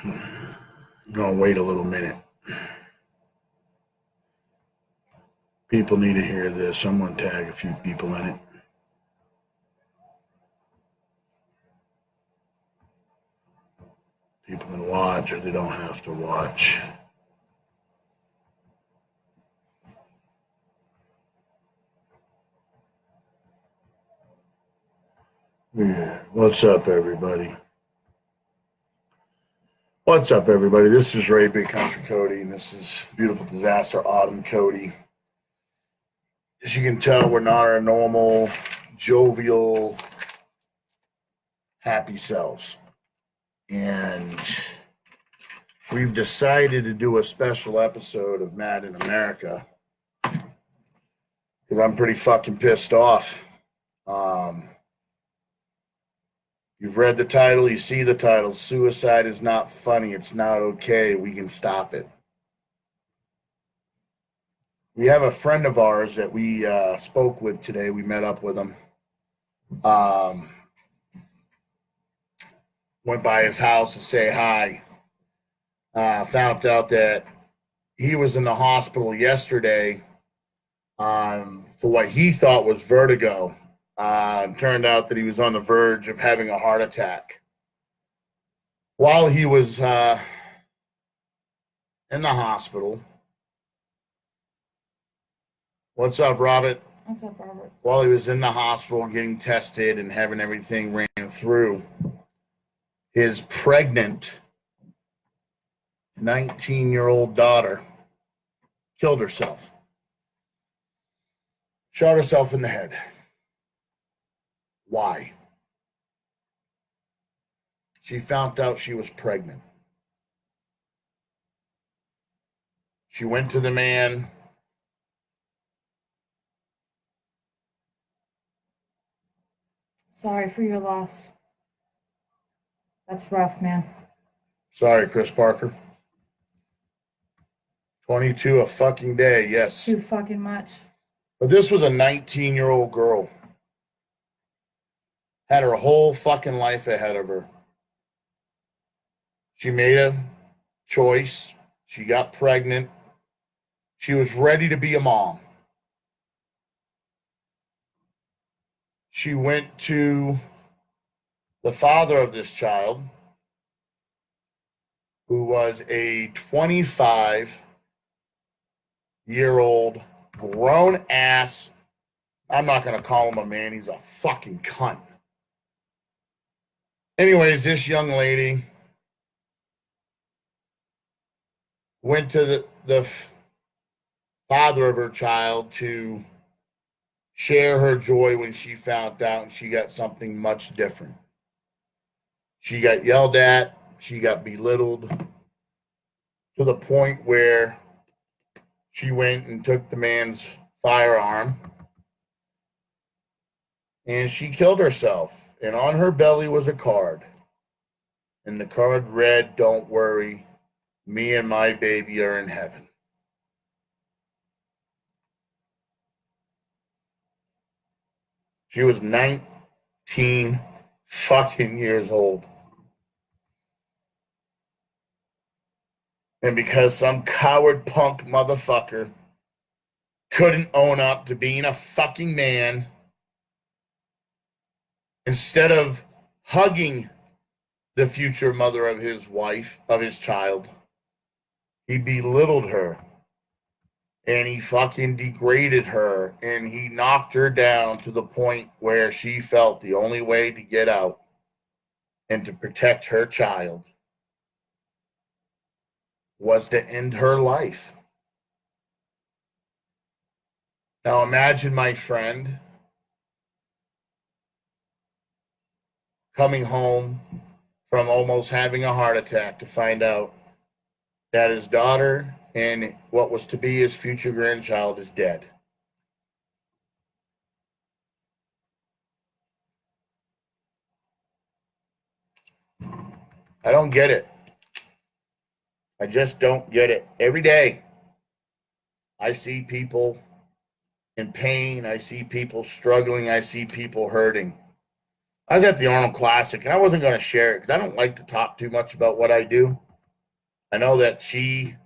I'm gonna wait a little minute. People need to hear this. I'm gonna tag a few people in it. People can watch or they don't have to watch. Yeah. What's up, everybody? What's up, everybody? This is Ray Big Country Cody, and this is Beautiful Disaster Autumn Cody. As you can tell, we're not our normal, jovial, happy selves. And we've decided to do a special episode of Mad in America because I'm pretty fucking pissed off. You've read the title, you see the title. Suicide is not funny. It's not okay. We can stop it. We have a friend of ours that we spoke with today. We met up with him. Went by his house to say hi. Found out that he was in the hospital yesterday for what he thought was vertigo. Turned out that he was on the verge of having a heart attack. While he was in the hospital. What's up, Robert? What's up, Robert? While he was in the hospital getting tested and having everything ran through, his pregnant 19-year-old daughter killed herself. Shot herself in the head. Why? She found out she was pregnant. She went to the man. Sorry for your loss. That's rough, man. Sorry, Chris Parker. 22 a fucking day, yes. Too fucking much. But this was a 19-year-old girl. Had her whole fucking life ahead of her. She made a choice. She got pregnant. She was ready to be a mom. She went to the father of this child, who was a 25-year-old grown ass. I'm not going to call him a man. He's a fucking cunt. Anyways, this young lady went to the father of her child to share her joy when she found out, and she got something much different. She got yelled at. She got belittled to the point where she went and took the man's firearm and she killed herself. And on her belly was a card. And the card read, "Don't worry, me and my baby are in heaven." She was 19 fucking years old. And because some coward punk motherfucker couldn't own up to being a fucking man, instead of hugging the future mother of his wife, of his child, he belittled her. And he fucking degraded her. And he knocked her down to the point where she felt the only way to get out and to protect her child was to end her life. Now imagine my friend coming home from almost having a heart attack to find out that his daughter and what was to be his future grandchild is dead. I don't get it. I just don't get it. Every day, I see people in pain. I see people struggling. I see people hurting. I was at the Arnold Classic, and I wasn't going to share it because I don't like to talk too much about what I do. I know that she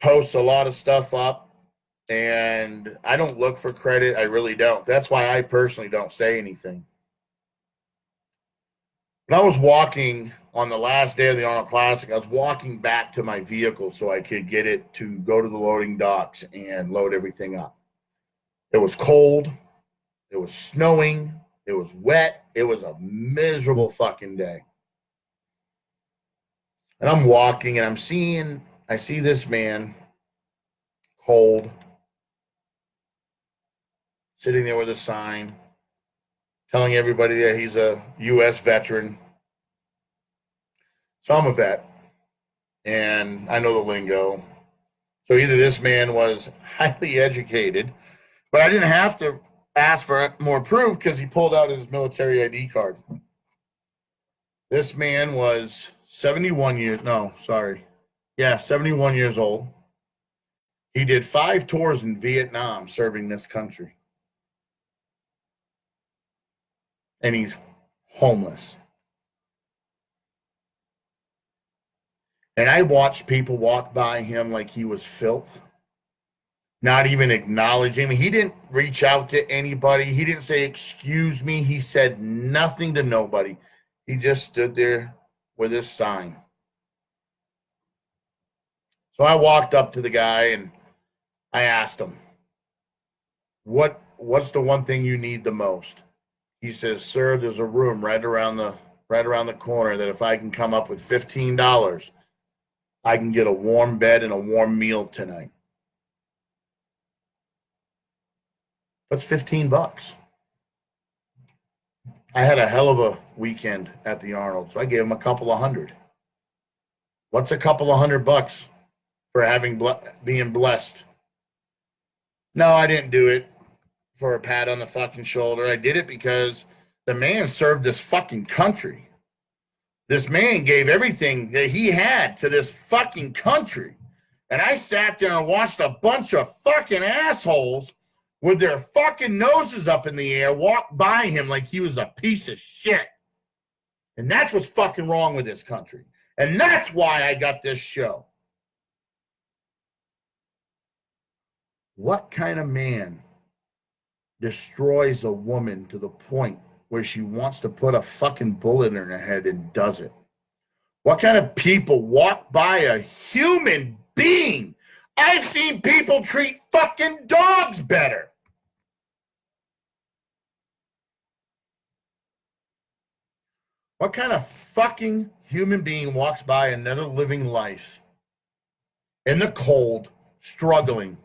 posts a lot of stuff up, and I don't look for credit. I really don't. That's why I personally don't say anything. When I was walking on the last day of the Arnold Classic, I was walking back to my vehicle so I could get it to go to the loading docks and load everything up. It was cold. It was snowing. It was wet. It was a miserable fucking day. And I'm walking and I see this man, cold, sitting there with a sign telling everybody that he's a U.S. veteran. So I'm a vet, and I know the lingo. So either this man was highly educated, but I didn't have to ask for more proof because he pulled out his military ID card. This man was 71 years old. He did 5 tours in Vietnam serving this country. And he's homeless. And I watched people walk by him like he was filth, not even acknowledging him. He didn't reach out to anybody. He didn't say, "Excuse me." He said nothing to nobody. He just stood there with his sign. So I walked up to the guy and I asked him, what's the one thing you need the most? He says, "Sir, there's a room right around the corner that if I can come up with $15, I can get a warm bed and a warm meal tonight." That's $15. I had a hell of a weekend at the Arnold, so I gave him a couple of hundred. What's a couple of $100 for being blessed? No, I didn't do it for a pat on the fucking shoulder. I did it because the man served this fucking country. This man gave everything that he had to this fucking country. And I sat there and watched a bunch of fucking assholes with their fucking noses up in the air walk by him like he was a piece of shit. And that's what's fucking wrong with this country. And that's why I got this show. What kind of man destroys a woman to the point where she wants to put a fucking bullet in her head and does it? What kind of people walk by a human being? I've seen people treat fucking dogs better. What kind of fucking human being walks by another living life in the cold, struggling,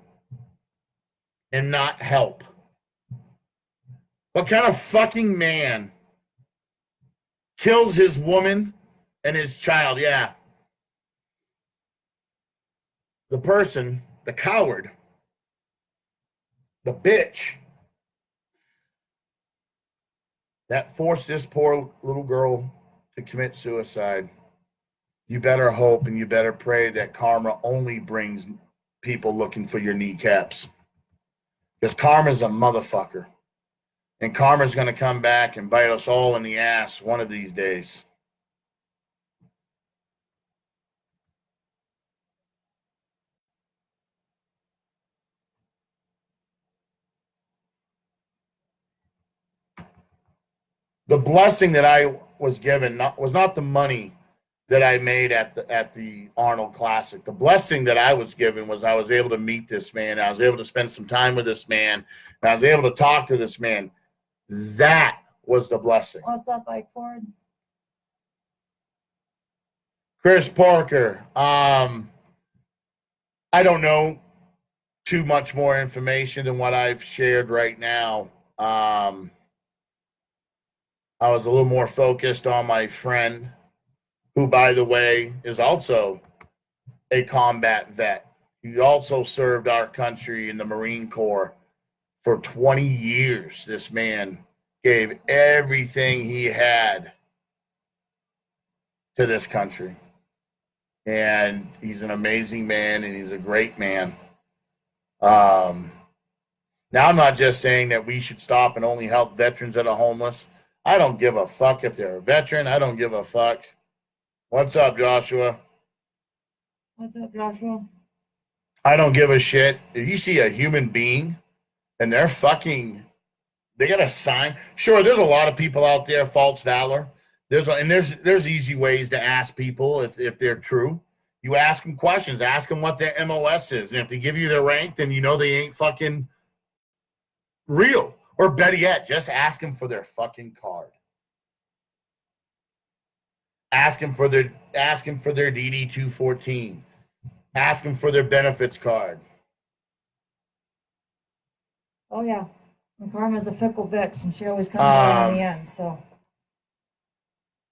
and not help? What kind of fucking man kills his woman and his child? Yeah. The person, the coward, the bitch that forced this poor little girl to commit suicide. You better hope and you better pray that karma only brings people looking for your kneecaps. Because karma's a motherfucker. And karma's going to come back and bite us all in the ass one of these days. The blessing that I was given was not the money that I made at the Arnold Classic. The blessing that I was given was I was able to meet this man. I was able to spend some time with this man. And I was able to talk to this man. That was the blessing. What's that bike, Ford? Chris Parker. I don't know too much more information than what I've shared right now. I was a little more focused on my friend, who, by the way, is also a combat vet. He also served our country in the Marine Corps for 20 years. This man gave everything he had to this country. And he's an amazing man, and he's a great man. Now, I'm not just saying that we should stop and only help veterans that are homeless. I don't give a fuck if they're a veteran. I don't give a fuck. What's up, Joshua? What's up, Joshua? I don't give a shit. If you see a human being and they're fucking, they got a sign. Sure, there's a lot of people out there, false valor. There's easy ways to ask people if they're true. You ask them questions, ask them what their MOS is, and if they give you their rank, then you know they ain't fucking real. Or better yet, just ask them for their fucking card. Ask them for their DD 214. Ask them for their benefits card. Oh yeah, and Karma's a fickle bitch, and she always comes out in the end. So,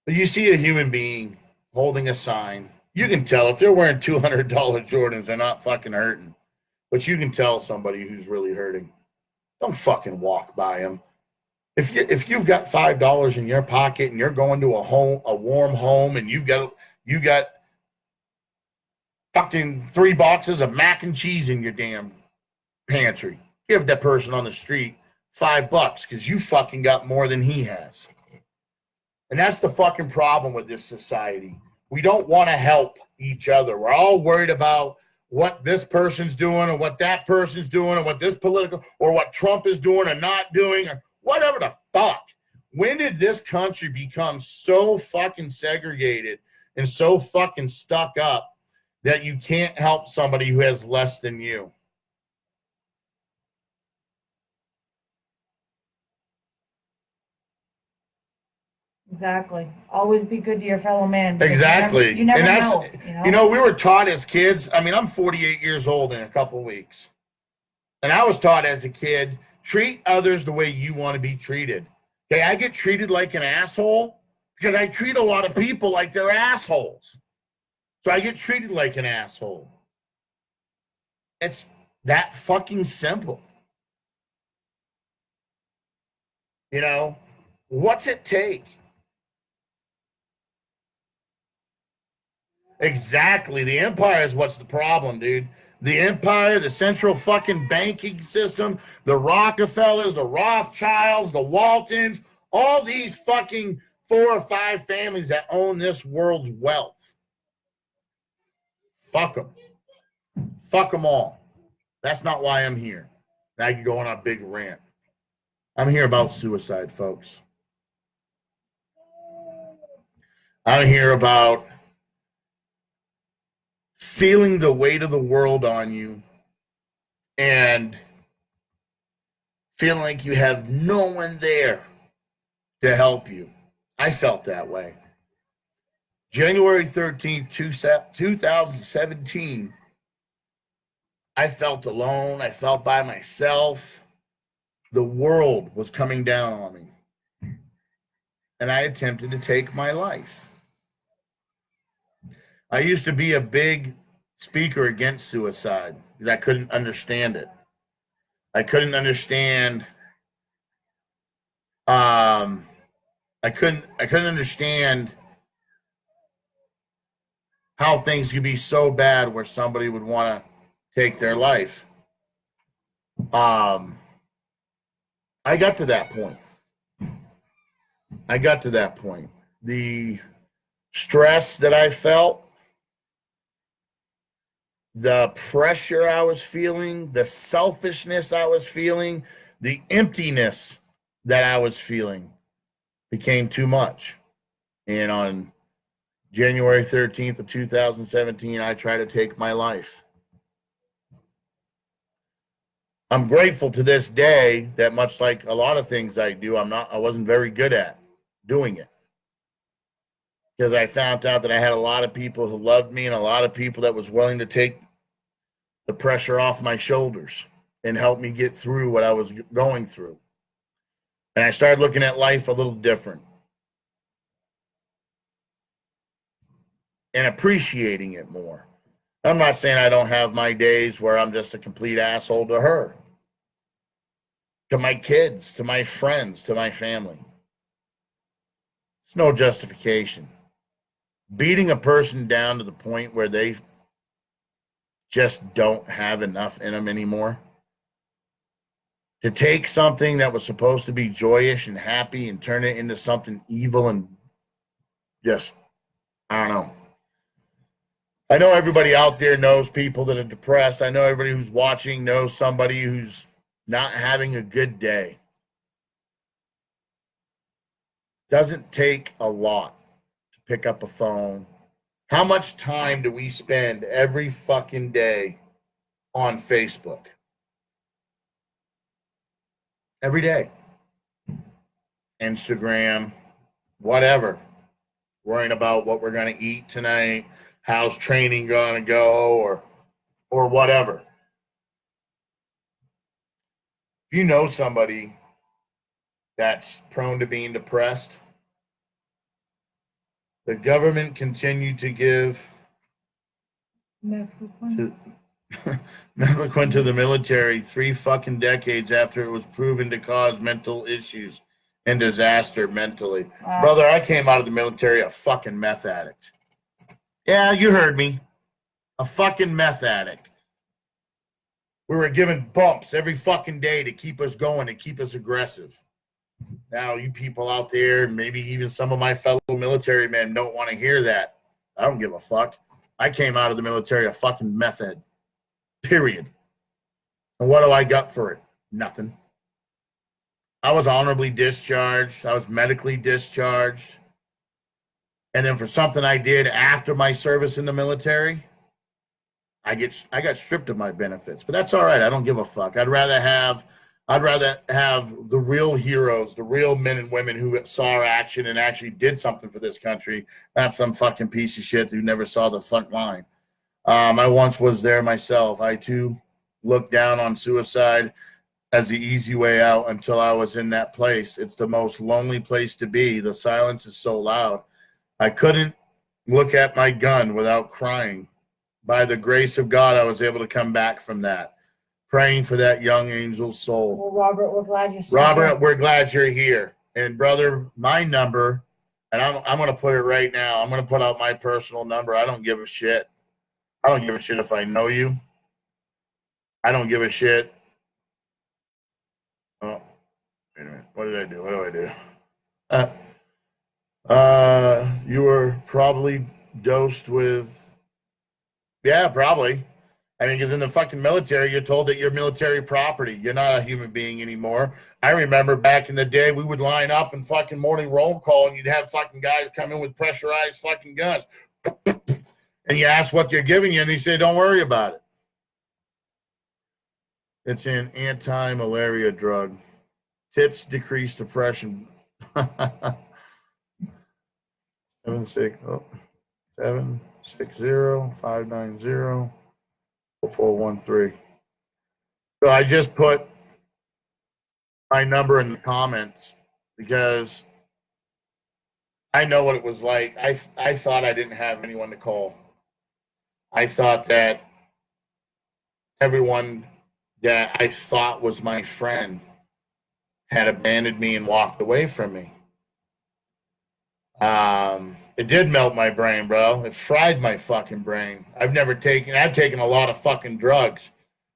but you see a human being holding a sign. You can tell if they're wearing $200 Jordans, they're not fucking hurting. But you can tell somebody who's really hurting. Don't fucking walk by them. If you've got $5 in your pocket and you're going to a warm home, and you got fucking 3 boxes of mac and cheese in your damn pantry, give that person on the street $5 because you fucking got more than he has. And that's the fucking problem with this society. We don't want to help each other. We're all worried about what this person's doing or what that person's doing or what this political or what Trump is doing or not doing or whatever the fuck. When did this country become so fucking segregated and so fucking stuck up that you can't help somebody who has less than you? exactly. Always be good to your fellow man. because Exactly. You never And that's, know. You know? we were taught as kids. I mean, I'm 48 years old in a couple of weeks. And I was taught as a kid, treat others the way you want to be treated. Okay, I get treated like an asshole because I treat a lot of people like they're assholes. So I get treated like an asshole. It's that fucking simple. You know, what's it take? Exactly. The empire is what's the problem, dude. The empire, the central fucking banking system, the Rockefellers, the Rothschilds, the Waltons, all these fucking 4 or 5 families that own this world's wealth. Fuck them. Fuck them all. That's not why I'm here. I could go on a big rant. I'm here about suicide, folks. I'm here about feeling the weight of the world on you and feeling like you have no one there to help you. I felt that way. January 13th, 2017, I felt alone. I felt by myself. The world was coming down on me. And I attempted to take my life. I used to be a big speaker against suicide because I couldn't understand it. I couldn't understand. I couldn't understand how things could be so bad where somebody would want to take their life. I got to that point. The stress that I felt, the pressure I was feeling, the selfishness I was feeling, the emptiness that I was feeling became too much. And on January 13th of 2017, I tried to take my life. I'm grateful to this day that much like a lot of things I do, I wasn't very good at doing it. Because I found out that I had a lot of people who loved me and a lot of people that was willing to take the pressure off my shoulders and help me get through what I was going through. And I started looking at life a little different and appreciating it more. I'm not saying I don't have my days where I'm just a complete asshole to her, to my kids, to my friends, to my family. It's no justification. Beating a person down to the point where they just don't have enough in them anymore To take something that was supposed to be joyous and happy and turn it into something evil and just, I don't know. I know everybody out there knows people that are depressed. I know everybody who's watching knows somebody who's not having a good day. Doesn't take a lot to pick up a phone. How much time do we spend every fucking day on Facebook? Every day. Instagram, whatever. Worrying about what we're going to eat tonight, how's training going to go, or whatever. If you know somebody that's prone to being depressed, the government continued to give Mefloquine. Mefloquine to the military 3 fucking decades after it was proven to cause mental issues and disaster mentally. Wow. Brother, I came out of the military a fucking meth addict. Yeah, you heard me. A fucking meth addict. We were given bumps every fucking day to keep us going and keep us aggressive. Now, you people out there, maybe even some of my fellow military men don't want to hear that. I don't give a fuck. I came out of the military a fucking meth head. Period. And what do I got for it? Nothing. I was honorably discharged. I was medically discharged. And then for something I did after my service in the military, I got stripped of my benefits. But that's all right. I don't give a fuck. I'd rather have the real heroes, the real men and women who saw action and actually did something for this country, not some fucking piece of shit who never saw the front line. I once was there myself. I too looked down on suicide as the easy way out until I was in that place. It's the most lonely place to be. The silence is so loud. I couldn't look at my gun without crying. By the grace of God, I was able to come back from that. Praying for that young angel's soul. Well, Robert, we're glad you're Robert, we're glad you're here. And brother, my number, and I'm going to put it right now. I'm going to put out my personal number. I don't give a shit. I don't give a shit if I know you. I don't give a shit. Oh, wait a minute. What did I do? What do I do? You were probably dosed with, yeah, probably. I mean, because in the fucking military, you're told that you're military property. You're not a human being anymore. I remember back in the day, we would line up in fucking morning roll call, and you'd have fucking guys come in with pressurized fucking guns. And you ask what they're giving you, and they say, don't worry about it. It's an anti-malaria drug. Tits decrease depression. 760-590. 413. So I just put my number in the comments because I know what it was like. I thought I didn't have anyone to call. I thought that everyone that I thought was my friend had abandoned me and walked away from me. It did melt my brain, bro. It fried my fucking brain. I've taken a lot of fucking drugs,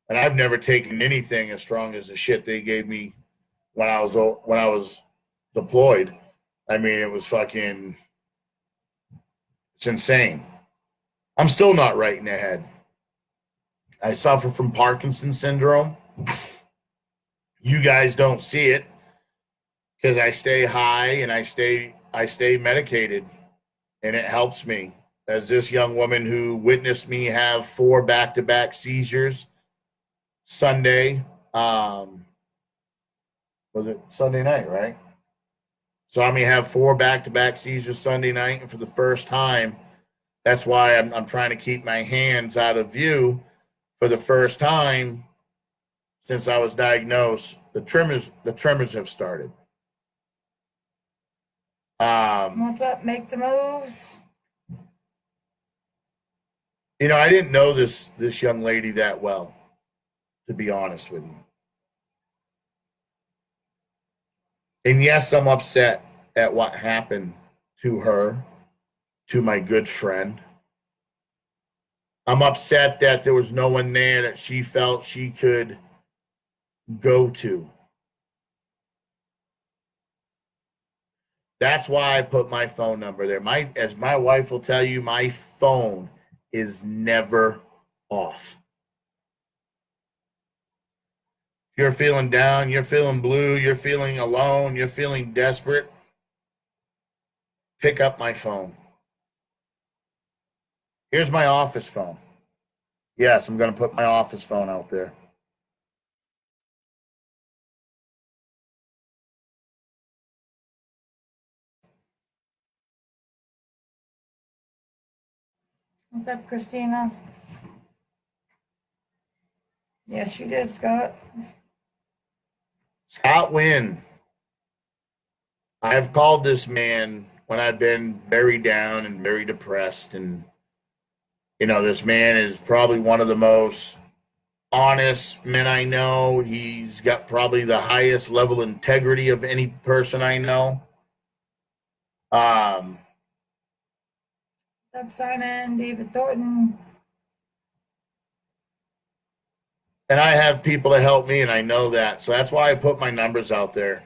and I've never taken anything as strong as the shit they gave me when I was deployed. I mean, it was fucking, it's insane. I'm still not right in the head. I suffer from Parkinson's syndrome. You guys don't see it because I stay high and I stay medicated. And it helps me. As this young woman who witnessed me have 4 back-to-back seizures Sunday, was it Sunday night, right? Saw me have 4 back-to-back seizures Sunday night, and for the first time, that's why I'm trying to keep my hands out of view. For the first time since I was diagnosed, the tremors have started. What's up? Make the moves. You know, I didn't know this young lady that well, to be honest with you. And yes, I'm upset at what happened to her, to my good friend. I'm upset that there was no one there that she felt she could go to. That's why I put my phone number there. As my wife will tell you, my phone is never off. If you're feeling down, you're feeling blue, you're feeling alone, you're feeling desperate, pick up my phone. Here's my office phone. Yes, I'm going to put my office phone out there. What's up, Christina? Yes, you did, Scott. Scott Wynn. I have called this man when I've been very down and very depressed. And, you know, this man is probably one of the most honest men I know. He's got probably the highest level of integrity of any person I know. What's up, Simon? David Thornton. And I have people to help me, and I know that. So that's why I put my numbers out there.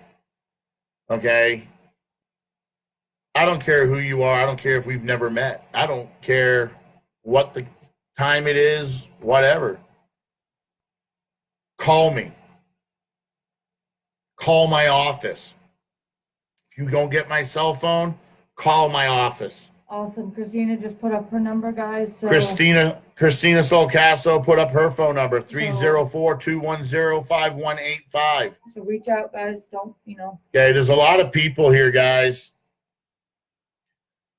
Okay? I don't care who you are. I don't care if we've never met. I don't care what the time it is, whatever. Call me. Call my office. If you don't get my cell phone, call my office. Awesome. Christina just put up her number, guys. So Christina Solcasso put up her phone number, 304-210-5185. So reach out, guys. Don't, Okay, there's a lot of people here, guys.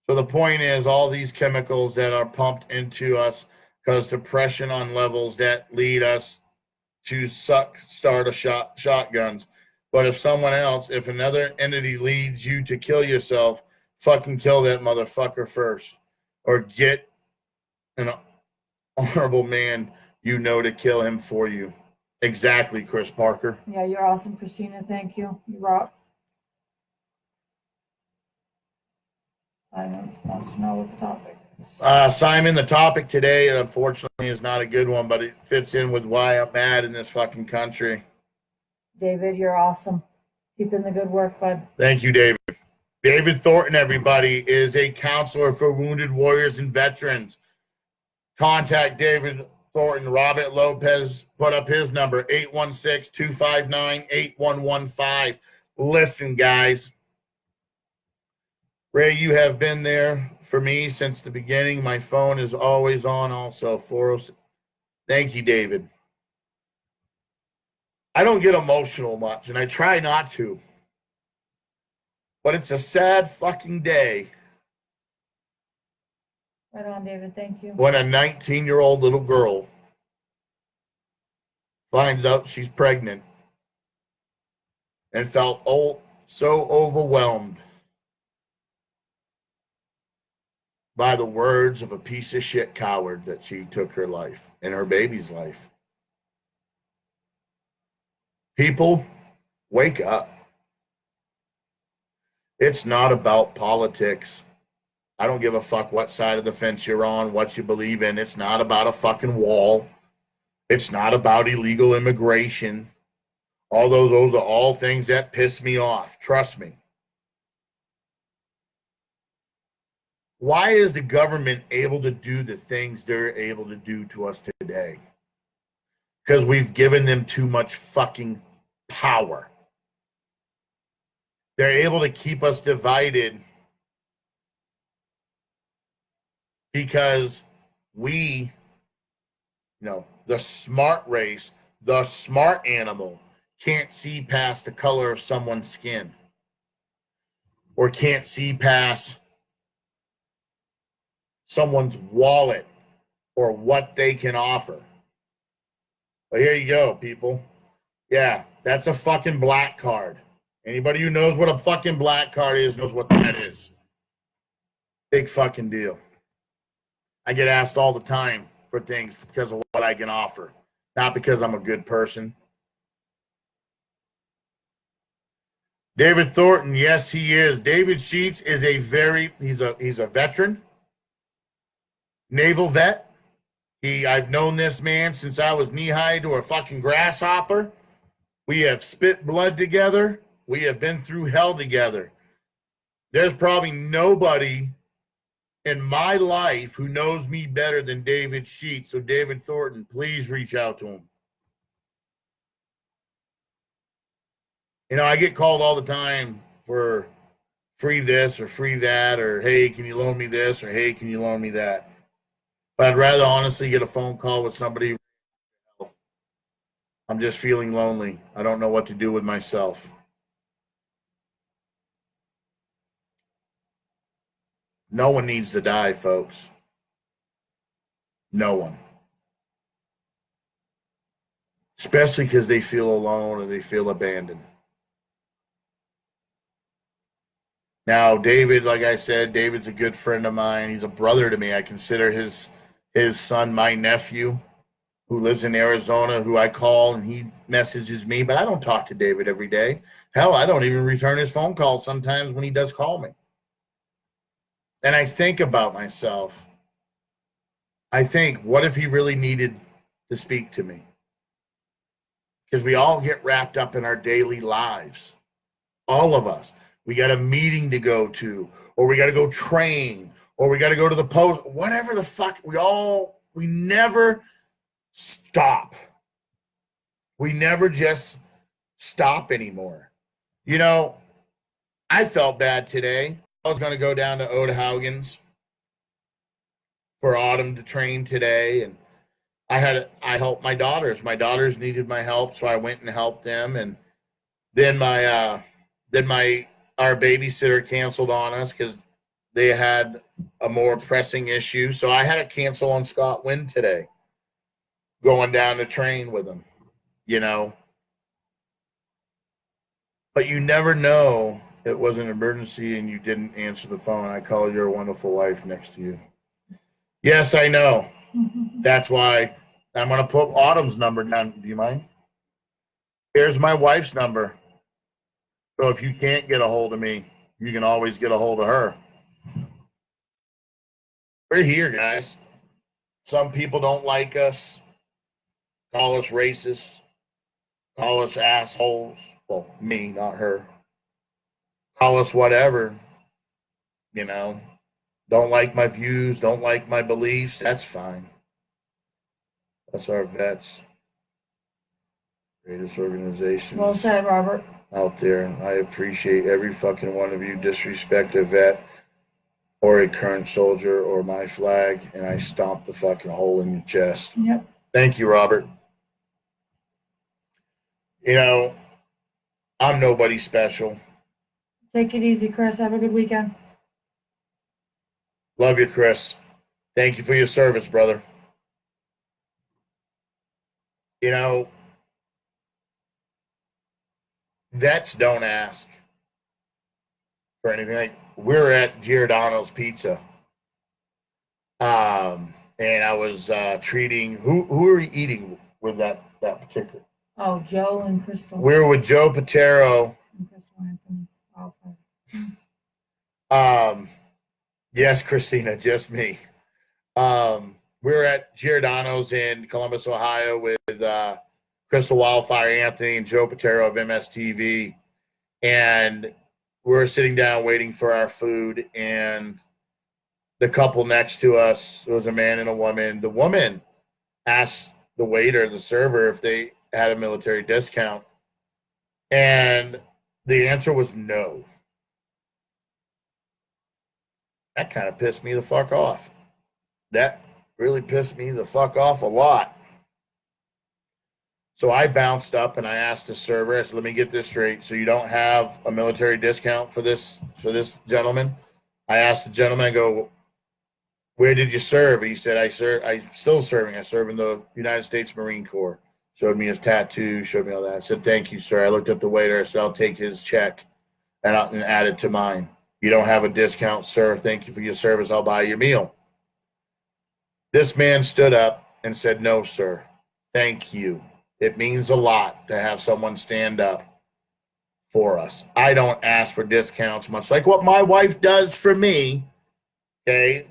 So the point is, all these chemicals that are pumped into us cause depression on levels that lead us to start shotguns. But if another entity leads you to kill yourself, fucking kill that motherfucker first. Or get an honorable man you know to kill him for you. Exactly, Chris Parker. Yeah, you're awesome, Christina. Thank you. You rock. Simon wants to know what the topic is. Simon, the topic today, unfortunately, is not a good one, but it fits in with why I'm mad in this fucking country. David, you're awesome. Keep in the good work, bud. Thank you, David. David Thornton, everybody, is a counselor for wounded warriors and veterans. Contact David Thornton. Robert Lopez put up his number, 816-259-8115. Listen, guys. Ray, you have been there for me since the beginning. My phone is always on also, 406. Thank you, David. I don't get emotional much, and I try not to. But it's a sad fucking day Right on, David. Thank you. when a 19-year-old little girl finds out she's pregnant and felt so overwhelmed by the words of a piece of shit coward that she took her life and her baby's life. People, wake up. It's not about politics. I don't give a fuck what side of the fence you're on, what you believe in. It's not about a fucking wall. It's not about illegal immigration. All those are all things that piss me off. Trust me. Why is the government able to do the things they're able to do to us today? Because we've given them too much fucking power. They're able to keep us divided because we, the smart race, the smart animal, can't see past the color of someone's skin or can't see past someone's wallet or what they can offer. But here you go, people. Yeah, that's a fucking black card. Anybody who knows what a fucking black card is knows what that is. Big fucking deal. I get asked all the time for things because of what I can offer, not because I'm a good person. David Thornton, yes, he is. David Sheets is he's a veteran, naval vet. I've known this man since I was knee-high to a fucking grasshopper. We have spit blood together. We have been through hell together. There's probably nobody in my life who knows me better than David Sheets. So, David Thornton, please reach out to him. I get called all the time for free this or free that, or hey, can you loan me this, or hey, can you loan me that? But I'd rather honestly get a phone call with somebody. I'm just feeling lonely. I don't know what to do with myself. No one needs to die, folks. No one. Especially because they feel alone or they feel abandoned. Now, David, like I said, David's a good friend of mine. He's a brother to me. I consider his son my nephew who lives in Arizona, who I call and he messages me, but I don't talk to David every day. Hell, I don't even return his phone calls sometimes when he does call me. And I think about myself. I think, what if he really needed to speak to me? Because we all get wrapped up in our daily lives. All of us. We got a meeting to go to, or we got to go train, or we got to go to the post, whatever the fuck. We never stop. We never just stop anymore. I felt bad today. I was going to go down to Odehaugen's for Autumn to train today, and I helped my daughters. My daughters needed my help, so I went and helped them. And then our babysitter canceled on us because they had a more pressing issue. So I had to cancel on Scott Wynn today, going down to train with him, But you never know. It was an emergency and you didn't answer the phone. I call your wonderful wife next to you. Yes, I know. That's why I'm going to put Autumn's number down. Do you mind? Here's my wife's number. So if you can't get a hold of me, you can always get a hold of her. We're here, guys. Some people don't like us, call us racist, call us assholes. Well, me, not her. Call us whatever. Don't like my views, don't like my beliefs. That's fine. That's our vets. Greatest organizations. Well said, Robert. Out there. I appreciate every fucking one of you. Disrespect a vet or a current soldier or my flag, and I stomp the fucking hole in your chest. Yep. Thank you, Robert. I'm nobody special. Take it easy, Chris. Have a good weekend. Love you, Chris. Thank you for your service, brother. Vets don't ask for anything. Like, we're at Giordano's Pizza. And I was treating who are we eating with that particular? Oh, Joe and Crystal. We were with Joe Patero. And Crystal Anthony. Okay. Yes, Christina, just me. We were at Giordano's in Columbus, Ohio with Crystal Wildfire Anthony and Joe Patero of MSTV. And we were sitting down waiting for our food, and the couple next to us, it was a man and a woman. The woman asked the waiter, the server, if they had a military discount. And the answer was no. That kind of pissed me the fuck off. That really pissed me the fuck off a lot. So I bounced up and I asked the server, I said, let me get this straight. So you don't have a military discount for this gentleman? I asked the gentleman, I go, where did you serve? And he said, I'm still serving. I serve in the United States Marine Corps. Showed me his tattoo, showed me all that. I said, thank you, sir. I looked at the waiter. I said, I'll take his check and add it to mine. You don't have a discount, sir. Thank you for your service. I'll buy your meal. This man stood up and said, no, sir. Thank you. It means a lot to have someone stand up for us. I don't ask for discounts, much like what my wife does for me, okay?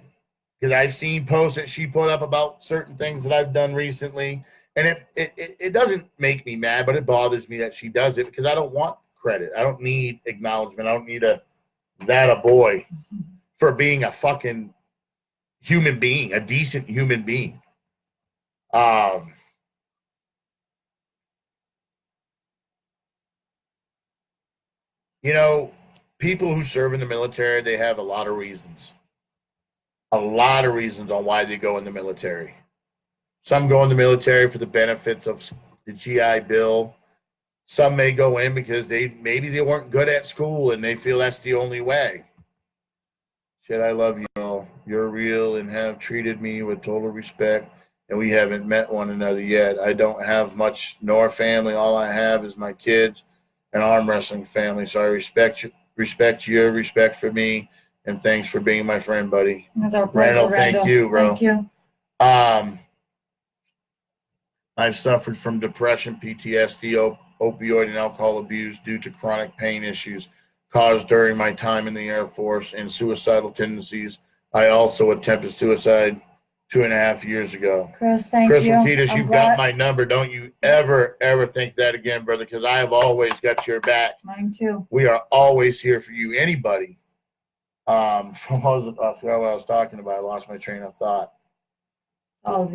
Because I've seen posts that she put up about certain things that I've done recently, and it doesn't make me mad, but it bothers me that she does it because I don't want credit. I don't need acknowledgement. I don't need a that a boy for being a fucking human being, a decent human being. You know, people who serve in the military, they have a lot of reasons. A lot of reasons on why they go in the military. Some go in the military for the benefits of the GI Bill. Some may go in because maybe they weren't good at school and they feel that's the only way. Shit, I love you all. You're real and have treated me with total respect, and we haven't met one another yet. I don't have much nor family. All I have is my kids and arm wrestling family. So I respect your respect for me, and thanks for being my friend, buddy. That's our pleasure, Randall, thank Randall. you, bro. Thank you. I've suffered from depression, PTSD, opioid, and alcohol abuse due to chronic pain issues caused during my time in the Air Force and suicidal tendencies. I also attempted suicide 2.5 years ago. Chris, thank Chris you. Rakitas, I'm you've glad- got my number. Don't you ever think that again, brother, because I have always got your back. Mine too. We are always here for you. Anybody. I forgot what I was talking about. I lost my train of thought. Oh,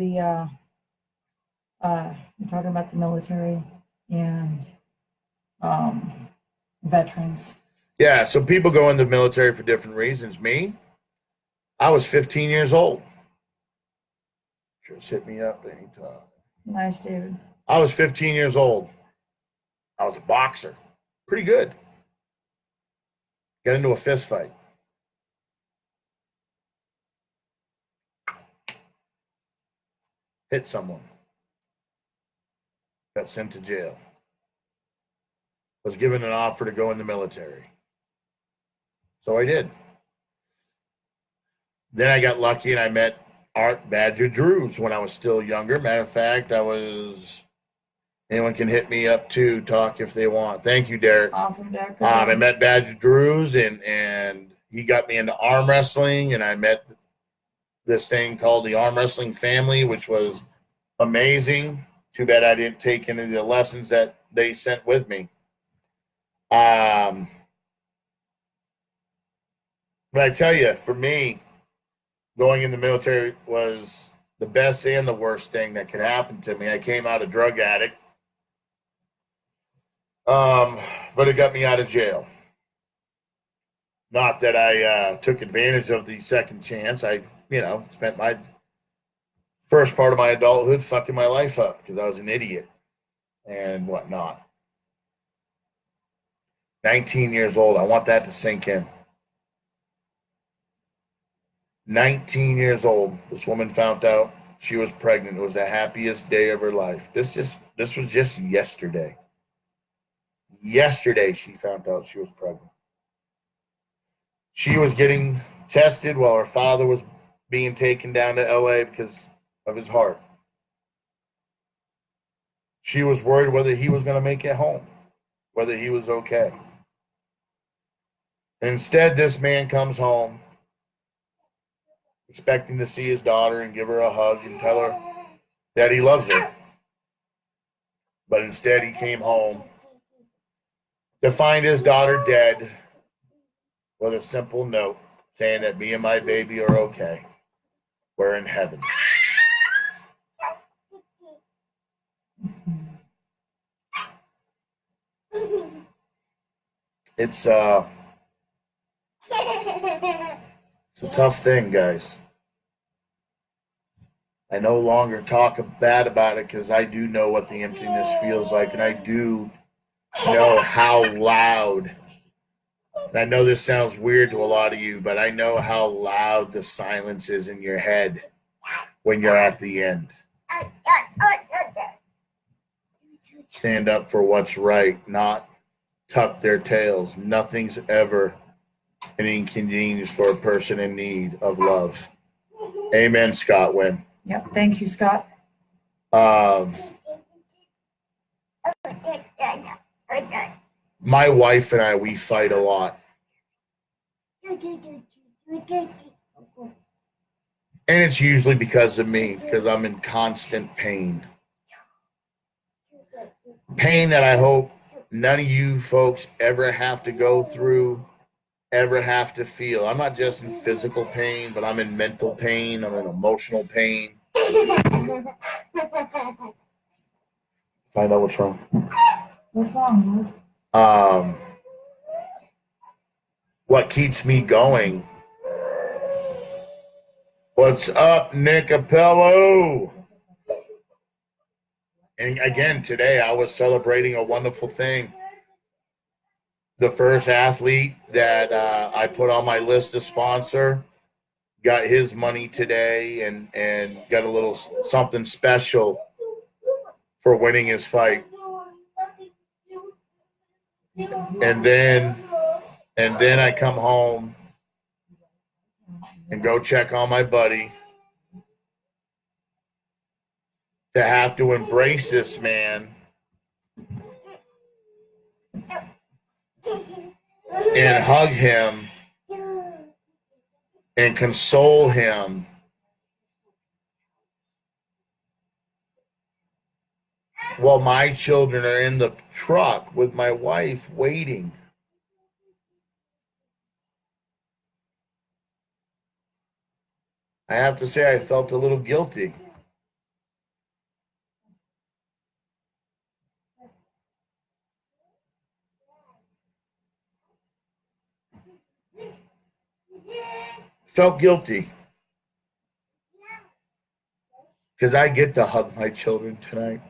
I'm talking about the military and veterans. Yeah, so people go in the military for different reasons. Me, I was 15 years old. Just hit me up anytime. Nice, David. I was 15 years old. I was a boxer. Pretty good. Got into a fist fight. Hit someone. Got sent to jail. Was given an offer to go in the military. So I did. Then I got lucky and I met Art Badger Drews when I was still younger. Matter of fact, anyone can hit me up to talk if they want. Thank you, Derek. Awesome, Derek. I met Badger Drews and he got me into arm wrestling, and I met this thing called the Arm Wrestling Family, which was amazing. Too bad I didn't take any of the lessons that they sent with me. But I tell you, for me, going in the military was the best and the worst thing that could happen to me. I came out a drug addict, but it got me out of jail. Not that I took advantage of the second chance. I, spent my first part of my adulthood fucking my life up because I was an idiot and whatnot. 19 years old. I want that to sink in. 19 years old. This woman found out she was pregnant. It was the happiest day of her life. This was just yesterday. Yesterday she found out she was pregnant. She was getting tested while her father was being taken down to LA because of his heart. She was worried whether he was going to make it home, whether he was okay. Instead, this man comes home expecting to see his daughter and give her a hug and tell her that he loves her. But instead, he came home to find his daughter dead with a simple note saying that me and my baby are okay. We're in heaven. It's a tough thing, guys. I no longer talk bad about it because I do know what the emptiness feels like, and I do know how loud. And I know this sounds weird to a lot of you, but I know how loud the silence is in your head when you're at the end. Stand up for what's right, not tuck their tails. Nothing's ever an inconvenience for a person in need of love. Amen, Scott Wynn. Yep. Thank you, Scott. My wife and I, we fight a lot. And it's usually because of me, because I'm in constant pain. Pain that I hope none of you folks ever have to go through ever have to feel. I'm not just in physical pain, but I'm in mental pain. I'm in emotional pain. Find out what's wrong. What's wrong, dude? What keeps me going? What's up, Nick Apello? And again, today I was celebrating a wonderful thing. The first athlete that I put on my list to sponsor got his money today and got a little something special for winning his fight. And then I come home and go check on my buddy. To have to embrace this man and hug him and console him while my children are in the truck with my wife waiting. I have to say I felt a little guilty. Felt guilty because I get to hug my children tonight.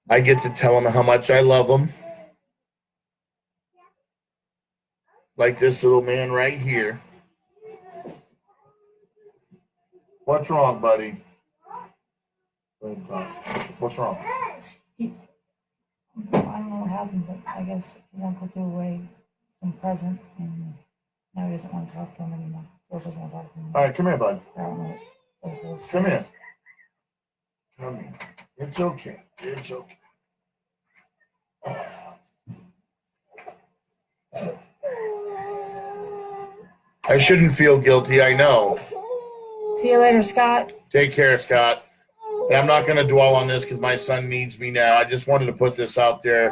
I get to tell them how much I love them. Like this little man right here. What's wrong, buddy? What's wrong? I don't know what happened, but I guess his uncle threw away some present and now he doesn't want to talk to him anymore. George doesn't want to talk to him All anymore. right, come here, bud. I don't know what it was. Come here. Come here. It's okay. It's okay. I shouldn't feel guilty, I know. See you later, Scott. Take care, Scott. And I'm not going to dwell on this because my son needs me now. I just wanted to put this out there.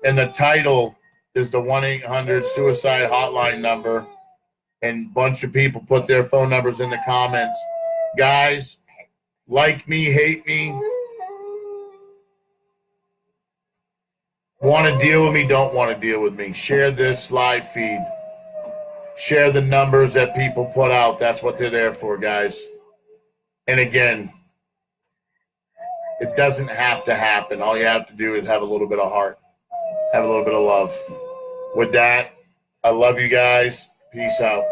And the title is the 1-800-suicide hotline number. And a bunch of people put their phone numbers in the comments. Guys, like me, hate me. Want to deal with me, don't want to deal with me. Share this live feed. Share the numbers that people put out. That's what they're there for, guys. And again, it doesn't have to happen. All you have to do is have a little bit of heart. Have a little bit of love. With that, I love you guys. Peace out.